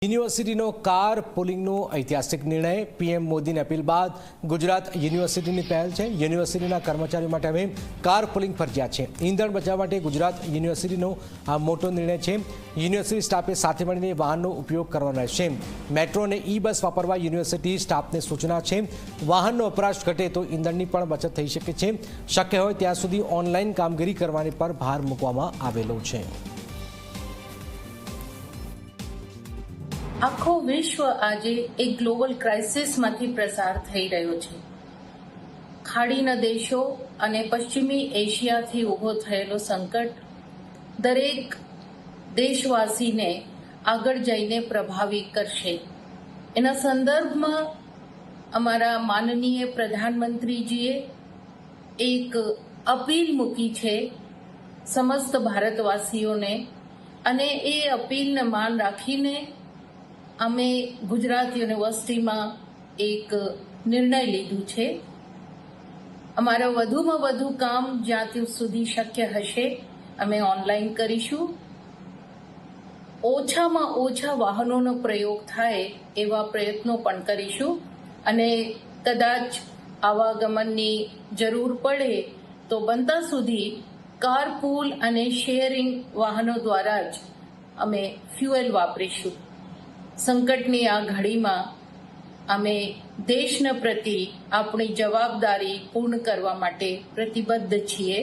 યુનિવર્સિટીનો કાર પુલિંગનો ઐતિહાસિક નિર્ણય પીએમ મોદીની અપીલ બાદ ગુજરાત યુનિવર્સિટીની પહેલ છે। યુનિવર્સિટીના કર્મચારીઓ માટે હવે કાર પુલિંગ ફરજિયાત છે। ઈંધણ બચાવવા માટે ગુજરાત યુનિવર્સિટીનો આ મોટો નિર્ણય છે। યુનિવર્સિટી સ્ટાફે સાથે મળીને વાહનનો ઉપયોગ કરવાનો રહેશે। મેટ્રો અને ઈ બસ વાપરવા યુનિવર્સિટી સ્ટાફને સૂચના છે। વાહનનો વપરાશ ઘટે તો ઈંધણની પણ બચત થઈ શકે છે। શક્ય હોય ત્યાં સુધી ઓનલાઈન કામગીરી કરવાની પર ભાર મૂકવામાં આવેલો છે। આખો વિશ્વ આજે એક ગ્લોબલ ક્રાઇસિસમાંથી પસાર થઈ રહ્યો છે। ખાડીના દેશો અને પશ્ચિમી એશિયાથી ઊભો થયેલો સંકટ દરેક દેશવાસીને આગળ જઈને પ્રભાવિત કરશે। એના સંદર્ભમાં અમારા માનનીય પ્રધાનમંત્રીજીએ એક અપીલ મૂકી છે સમસ્ત ભારતવાસીઓને, અને એ અપીલને માન રાખીને અમે ગુજરાત યુનિવર્સિટીમાં એક નિર્ણય લીધું છે। અમારા વધુમાં વધુ કામ જ્યાં સુધી શક્ય હશે અમે ઓનલાઈન કરીશું। ઓછામાં ઓછા વાહનોનો પ્રયોગ થાય એવા પ્રયત્નો પણ કરીશું, અને કદાચ આવાગમનની જરૂર પડે તો બનતા સુધી કારપૂલ અને શેરિંગ વાહનો દ્વારા જ અમે ફ્યુએલ વાપરીશું। સંકટની આ ઘડીમાં અમે દેશના પ્રતિ આપણી જવાબદારી પૂર્ણ કરવા માટે પ્રતિબદ્ધ છીએ।